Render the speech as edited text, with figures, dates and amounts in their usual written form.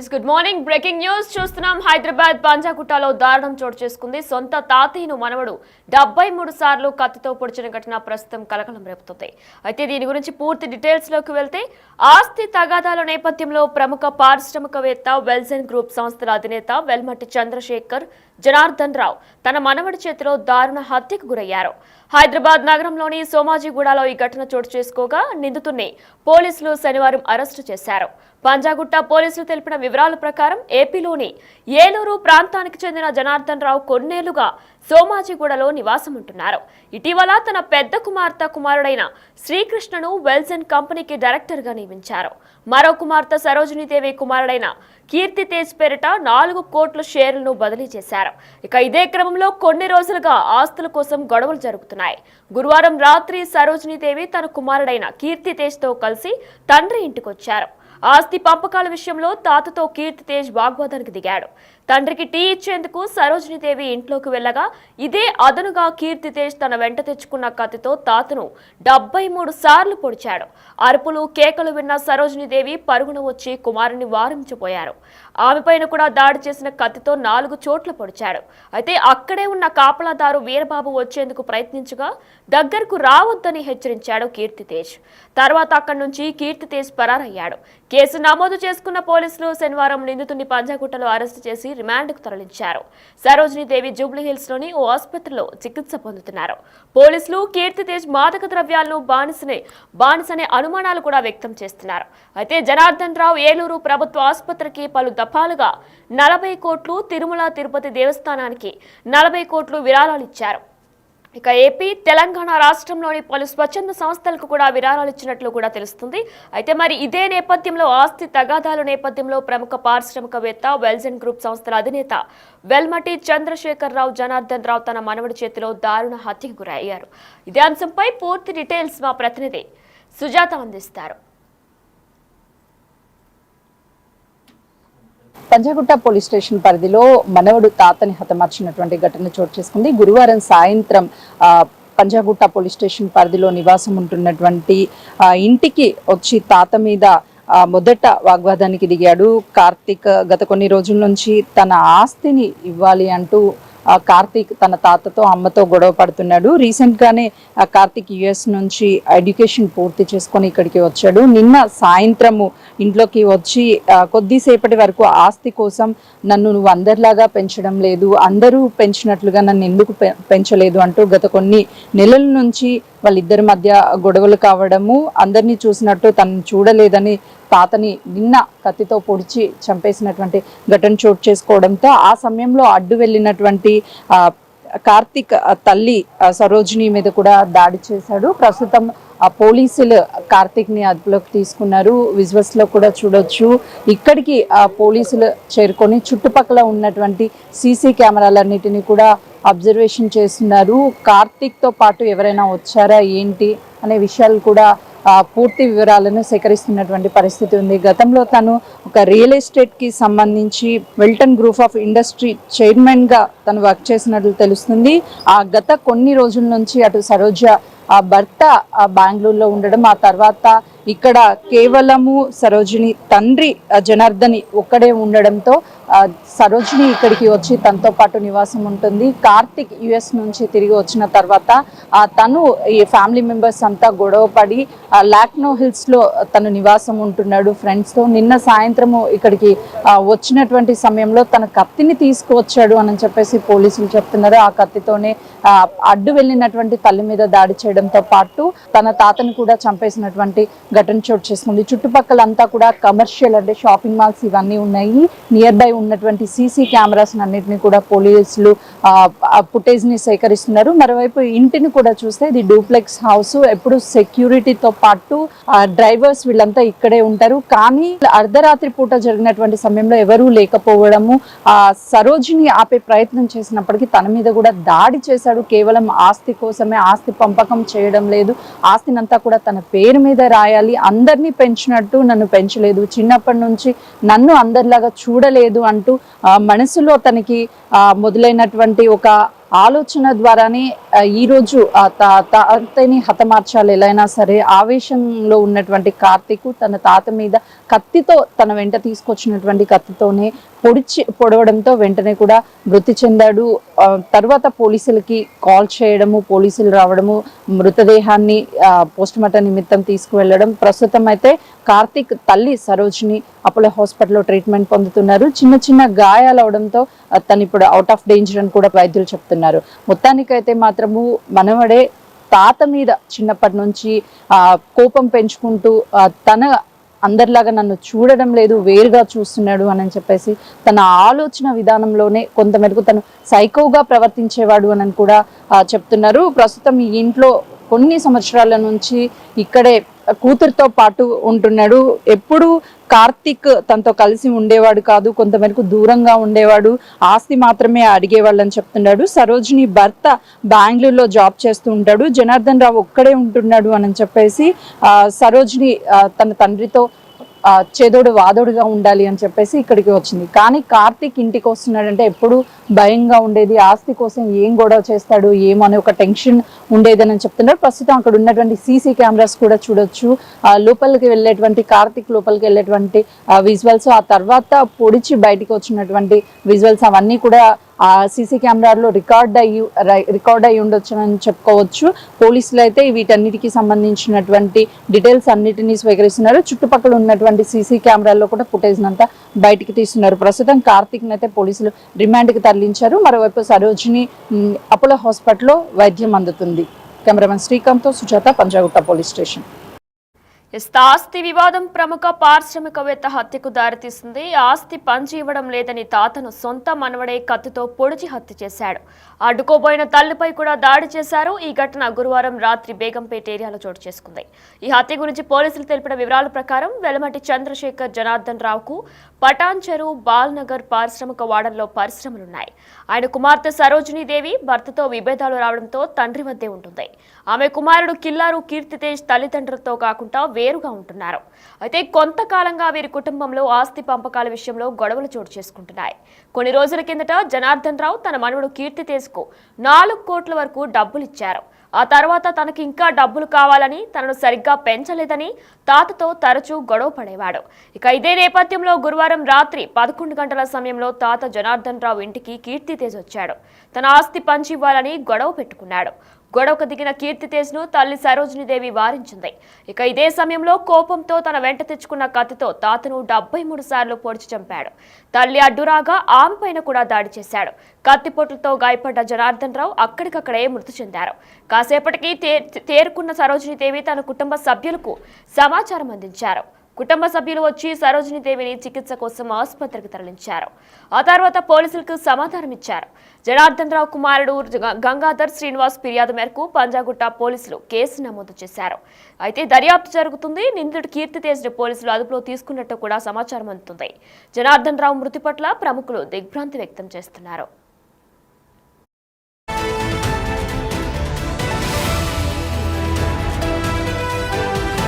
Good morning. Breaking news చూస్తున్నాం. హైదరాబాద్ పంజాగుట్టలో దారుణం చోటు చేసుకుంది. సొంత తాతయ్యను మనవడు 73 సార్లు కత్తితో పొడిచిన ఘటన ప్రస్తుతం కలకలం రేపుతుంది. అయితే దీని గురించి పూర్తి డీటెయిల్స్ లోకి వెళ్తే ఆస్తి తగాదాల నేపథ్యంలో ప్రముఖ పారిశ్రామికవేత్త వెల్జన్ గ్రూప్ సంస్థల అధినేత వెల్మటి చంద్రశేఖర్ జనార్దన్ రావు తన మనవడి చేతిలో దారుణ హత్యకు గురయ్యారు. హైదరాబాద్ నగరంలోని సోమాజిగూడలో ఈ ఘటన చోటు చేసుకోగా నిందితుడిని పోలీసులు శనివారం అరెస్టు చేశారు. పంజాగుట్ట పోలీసులు తెలిపిన వివరాల ప్రకారం ఏపీలోని ఏలూరు ప్రాంతానికి చెందిన జనార్దన్ రావు కొన్నేళ్లుగా సోమాజిగూడలో నివాసం ఉంటున్నారు. ఇటీవల తన పెద్ద కుమారుడైన శ్రీకృష్ణను వెల్జన్ కంపెనీకి డైరెక్టర్ గా నియమించారు. మరో కుమార్తె సరోజినీదేవి కుమారుడైన కీర్తి తేజ్ పేరిట 4 కోట్ల షేర్లను బదిలీ చేశారు. ఇక ఇదే క్రమంలో కొన్ని రోజులుగా ఆస్తుల కోసం గొడవలు జరుగుతున్నాయి. గురువారం రాత్రి సరోజినీదేవి తన కుమారుడైన కీర్తి తేజ్ తో కలిసి తండ్రి ఇంటికొచ్చారు. ఆస్తి పంపకాల విషయంలో తాతతో కీర్తి తేజ్ వాగ్వాదానికి దిగాడు. తండ్రికి టీ ఇచ్చేందుకు సరోజినీదేవి ఇంట్లోకి వెళ్లగా ఇదే అదనుగా కీర్తి తేజ్ తన వెంట తెచ్చుకున్న కత్తితో తాతను 73 సార్లు పొడిచాడు. అరుపులు కేకలు విన్న సరోజినీదేవి పరుగున వచ్చి కుమారుని వారించిపోయారు. ఆమెపైన కూడా దాడి చేసిన కత్తితో 4 చోట్ల పొడిచాడు. అయితే అక్కడే ఉన్న కాపలాదారు వీరబాబు వచ్చేందుకు ప్రయత్నించగా దగ్గరకు రావద్దని హెచ్చరించాడు కీర్తి తేజ్. తర్వాత అక్కడి నుంచి కీర్తి తేజ్ పరారయ్యాడు. కేసు నమోదు చేసుకున్న పోలీసులు శనివారం నిందితుడిని పంజాగుట్టలో అరెస్టు చేసి రిమాండ్కు తరలించారు. సరోజినీదేవి జూబ్లీహిల్స్ లోని ఓ ఆసుపత్రిలో చికిత్స పొందుతున్నారు. పోలీసులు కీర్తి తేజ్ మాదక ద్రవ్యాలను బానిసనే అనుమానాలు కూడా వ్యక్తం చేస్తున్నారు. అయితే జనార్దన్ రావు ఏలూరు ప్రభుత్వ ఆసుపత్రికి పలు దఫాలుగా 40 కోట్లు, తిరుమల తిరుపతి దేవస్థానానికి 40 కోట్లు విరాళాలు ఇచ్చారు. ఇక ఏపీ, తెలంగాణ రాష్ట్రంలోని పలు స్వచ్ఛంద సంస్థలకు కూడా విరాళాలు ఇచ్చినట్లు కూడా తెలుస్తుంది. అయితే మరి ఇదే నేపథ్యంలో ఆస్తి తగాదాల నేపథ్యంలో ప్రముఖ పారిశ్రామికవేత్త వెల్జన్ గ్రూప్ సంస్థల అధినేత వెల్మటి చంద్రశేఖర్ రావు జనార్దన్ రావు తన మనవడి చేతిలో దారుణ హత్యకు గురయ్యారు. ఇదే అంశంపై పూర్తి డీటెయిల్స్ మా ప్రతినిధి సుజాత అందిస్తారు. పంజాగుట్ట పోలీస్ స్టేషన్ పరిధిలో మనవడు తాతని హతమార్చినటువంటి ఘటన చోటు చేసుకుంది. గురువారం సాయంత్రం పంజాగుట్ట పోలీస్ స్టేషన్ పరిధిలో నివాసం ఉంటున్నటువంటి ఇంటికి వచ్చి తాత మీద మొదట వాగ్వాదానికి దిగాడు కార్తీక్. గత కొన్ని రోజుల నుంచి తన ఆస్తిని ఇవ్వాలి అంటూ కార్తీక్ తన తాతతో అమ్మతో గొడవ పడుతున్నాడు. రీసెంట్ గానే కార్తీక్ యుఎస్ నుంచి ఎడ్యుకేషన్ పూర్తి చేసుకొని ఇక్కడికి వచ్చాడు. నిన్న సాయంత్రము ఇంట్లోకి వచ్చి కొద్దిసేపటి వరకు ఆస్తి కోసం నువ్వు అందరిలాగా పెంచడం లేదు, అందరూ పెంచినట్లుగా నన్ను ఎందుకు పెంచలేదు అంటూ గత కొన్ని నెలల నుంచి వాళ్ళిద్దరి మధ్య గొడవలు కావడము, అందరినీ చూసినట్టు తను చూడలేదని తాతని నిన్న కత్తితో పొడిచి చంపేసినటువంటి ఘటన చోటు చేసుకోవడంతో ఆ సమయంలో అడ్డు వెళ్ళినటువంటి కార్తీక్ తల్లి సరోజిని మీద కూడా దాడి చేశాడు. ప్రస్తుతం పోలీసులు కార్తీక్ ని అదుపులోకి తీసుకున్నారు. విజువల్స్ లో కూడా చూడొచ్చు. ఇక్కడికి పోలీసులు చేరుకొని చుట్టుపక్కల ఉన్నటువంటి సీసీ కెమెరాలన్నిటిని కూడా అబ్జర్వేషన్ చేస్తున్నారు. కార్తీక్ తో పాటు ఎవరైనా వచ్చారా ఏంటి అనే విషయాలు కూడా పూర్తి వివరాలను సేకరిస్తున్నటువంటి పరిస్థితి ఉంది. గతంలో తను ఒక రియల్ ఎస్టేట్ కి సంబంధించి Welton group of industry chairman గా తను వర్క్ చేసినట్లు తెలుస్తుంది. గత కొన్ని రోజుల నుంచి అటు సరోజ భర్త బెంగళూరులో ఉండడం, ఆ తర్వాత ఇక్కడ కేవలము సరోజిని తండ్రి జనార్దని ఒక్కడే ఉండడంతో సరోజిని ఇక్కడికి వచ్చి తనతో పాటు నివాసం ఉంటుంది. కార్తీక్ యుఎస్ నుంచి తిరిగి వచ్చిన తర్వాత తను ఈ ఫ్యామిలీ మెంబర్స్ అంతా గొడవ పడి లాక్నో హిల్స్ లో తను నివాసం ఉంటున్నాడు ఫ్రెండ్స్ తో. నిన్న సాయంత్రము ఇక్కడికి వచ్చినటువంటి సమయంలో తన కత్తిని తీసుకువచ్చాడు అని చెప్పేసి పోలీసులు చెప్తున్నారు. ఆ కత్తితోనే అడ్డు వెళ్ళినటువంటి తల్లి మీద దాడి చేయడంతో పాటు తన తాతను కూడా చంపేసినటువంటి ఘటన చోటు చేసుకుంది. చుట్టుపక్కలంతా కూడా కమర్షియల్ అంటే షాపింగ్ మాల్స్ ఇవన్నీ ఉన్నాయి. నియర్ బై ఉన్నటువంటి సీసీ కెమెరాస్ అన్నిటిని కూడా పోలీసులు ఫుటేజ్ ని సేకరిస్తున్నారు. మరోవైపు ఇంటిని కూడా చూస్తే ఇది డూప్లెక్స్ హౌస్. ఎప్పుడు సెక్యూరిటీతో పాటు డ్రైవర్స్ వీళ్ళంతా ఇక్కడే ఉంటారు. కానీ అర్ధరాత్రి పూట జరిగినటువంటి సమయంలో ఎవరూ లేకపోవడము, సరోజిని ఆపే ప్రయత్నం చేసినప్పటికీ తన మీద కూడా దాడి చేశాడు. కేవలం ఆస్తి కోసమే, ఆస్తి పంపకం చేయడం లేదు, ఆస్తినంతా కూడా తన పేరు మీద రాయాలి, అందరినీ పెంచినట్టు నన్ను పెంచలేదు, చిన్నప్పటి నుంచి నన్ను అందరిలాగా చూడలేదు అంటూ మనసులో తనకి మొదలైనటువంటి ఒక ఆలోచన ద్వారానే ఈ రోజు ఆ తాతని హతమార్చాలి ఎలా అయినా సరే ఆవేశంలో ఉన్నటువంటి కార్తీక్ తన తాత మీద కత్తితో తన వెంట తీసుకొచ్చినటువంటి కత్తితోనే పొడవడంతో వెంటనే కూడా మృతి చెందాడు. తర్వాత పోలీసులకి కాల్ చేయడము, పోలీసులు రావడము, మృతదేహాన్ని పోస్ట్ మార్టం నిమిత్తం తీసుకువెళ్ళడం. ప్రస్తుతం అయితే కార్తీక్ తల్లి సరోజిని అపోలో హాస్పిటల్లో ట్రీట్మెంట్ పొందుతున్నారు. చిన్న చిన్న గాయాలు అవడంతో తను ఇప్పుడు అవుట్ ఆఫ్ డేంజర్ అని కూడా వైద్యులు చెప్తున్నారు. మొత్తానికైతే మాత్రము మనవడే తాత మీద చిన్నప్పటి నుంచి కోపం పెంచుకుంటూ తన అందరిలాగా నన్ను చూడడం లేదు, వేరుగా చూస్తున్నాడు అని చెప్పేసి తన ఆలోచన విధానంలోనే కొంతమేరకు తను సైకోగా ప్రవర్తించేవాడు అని కూడా చెప్తున్నారు. ప్రస్తుతం ఈ ఇంట్లో కొన్ని సంవత్సరాల నుంచి ఇక్కడే కూతురుతో పాటు ఉంటున్నాడు. ఎప్పుడు కార్తీక్ తనతో కలిసి ఉండేవాడు కాదు, కొంతమేరకు దూరంగా ఉండేవాడు, ఆస్తి మాత్రమే అడిగేవాళ్ళని చెప్తున్నాడు. సరోజిని భర్త బెంగళూరులో జాబ్ చేస్తూ ఉంటాడు, జనార్దన్ రావు ఒక్కడే ఉంటున్నాడు అని చెప్పేసి సరోజిని తన తండ్రితో చేదోడు వాదోడుగా ఉండాలి అని చెప్పేసి ఇక్కడికి వచ్చింది. కానీ కార్తీక్ ఇంటికి వస్తున్నాడంటే ఎప్పుడు భయంగా ఉండేది, ఆస్తి కోసం ఏం గొడవ చేస్తాడు ఏమో అనే ఒక టెన్షన్ ఉండేదని చెప్తున్నారు. ప్రస్తుతం అక్కడ ఉన్నటువంటి సీసీ కెమెరాస్ కూడా చూడొచ్చు. లోపలికి వెళ్ళేటువంటి కార్తీక్ లోపలికి వెళ్ళేటువంటి విజువల్స్, ఆ తర్వాత పొడిచి బయటికి వచ్చినటువంటి విజువల్స్ అవన్నీ కూడా ఆ సీసీ కెమెరాలో రికార్డ్ అయ్యి ఉండొచ్చు అని చెప్పుకోవచ్చు. పోలీసులు అయితే వీటన్నిటికీ సంబంధించినటువంటి డీటెయిల్స్ అన్నిటినీ స్వీకరిస్తున్నారు. చుట్టుపక్కల ఉన్నటువంటి సీసీ కెమెరాల్లో కూడా ఫుటేజ్ అంతా బయటికి తీస్తున్నారు. ప్రస్తుతం కార్తీక్ అయితే పోలీసులు రిమాండ్కి తరలించారు. మరోవైపు సరోజిని అపోలో హాస్పిటల్లో వైద్యం అందుతుంది. కెమెరామెన్ శ్రీకాంత్తో సుజాత, పంజాగుట్ట పోలీస్ స్టేషన్. ఆస్తి వివాదం ప్రముఖ పారిశ్రామికవేత్త హత్యకు దారితీసింది. ఆస్తి పంచి ఇవ్వడం లేదని తాతను సొంత మనవడే కత్తితో పొడిచి హత్య చేశాడు. అడ్డుకోబోయిన తల్లిపై కూడా దాడి చేశారు. ఈ ఘటన గురువారం రాత్రి బేగంపేట ఏరియాలో చోటు చేసుకుంది. ఈ హత్య గురించి పోలీసులు తెలిపిన వివరాల ప్రకారం వెలమటి చంద్రశేఖర్ జనార్దన్ రావుకు పటాన్చెరు, బాల్నగర్ పారిశ్రామిక వాడల్లో పరిశ్రమలున్నాయి. ఆయన కుమార్తె సరోజినీదేవి భర్తతో విభేదాలు రావడంతో తండ్రి వద్దే ఉంటుంది. ఆమె కుమారుడు కిల్లారు కీర్తితేజ్ తల్లిదండ్రులతో కాకుండా వేరుగా ఉంటున్నారు. అయితే కొంతకాలంగా వీరి కుటుంబంలో ఆస్తి పంపకాల విషయంలో గొడవలు చోటు చేసుకుంటున్నాయి. కొన్ని రోజుల కిందట జనార్దన్ రావు తన మనవడు కీర్తితేజ్కు 4 కోట్ల వరకు డబ్బులిచ్చారు. ఆ తర్వాత తనకి ఇంకా డబ్బులు కావాలని, తనను సరిగ్గా పెంచలేదని తాతతో తరచూ గొడవ పడేవాడు. ఇక ఇదే నేపథ్యంలో గురువారం రాత్రి 11 గంటల సమయంలో తాత జనార్దన్ రావు ఇంటికి కీర్తితేజ్ వచ్చాడు. తన ఆస్తి పంచి ఇవ్వాలని గొడవ పెట్టుకున్నాడు. గొడవకు దిగిన కీర్తితేజ్ను తల్లి సరోజినీదేవి వారించింది. ఇక ఇదే సమయంలో కోపంతో తన వెంట తెచ్చుకున్న కత్తితో తాతను 73 సార్లు పొడిచి చంపాడు. తల్లి అడ్డురాగా ఆమె పైన కూడా దాడి చేశాడు. కత్తిపోట్లతో గాయపడ్డ జనార్దన్ రావు అక్కడికక్కడే మృతి చెందారు. కాసేపటికి తేరుకున్న సరోజినీదేవి తన కుటుంబ సభ్యులకు సమాచారం అందించారు. కుటుంబ సభ్యులు వచ్చి సరోజినీదేవిని చికిత్స కోసం ఆసుపత్రికి తరలించారు. ఆ తర్వాత పోలీసులకు సమాధానం ఇచ్చారు. జనార్దన్ రావు కుమారుడు గంగాధర్ శ్రీనివాస్ ఫిర్యాదు మేరకు పంజాగుట్ట పోలీసులు కేసు నమోదు చేశారు. అయితే దర్యాప్తు జరుగుతుంది. నిందితుడు కీర్తితేజ్ను పోలీసులు అదుపులో తీసుకున్నట్టు కూడా సమాచారం అందుతుంది. జనార్దన్ రావు మృతి పట్ల ప్రముఖులు దిగ్భ్రాంతి వ్యక్తం చేస్తున్నారు.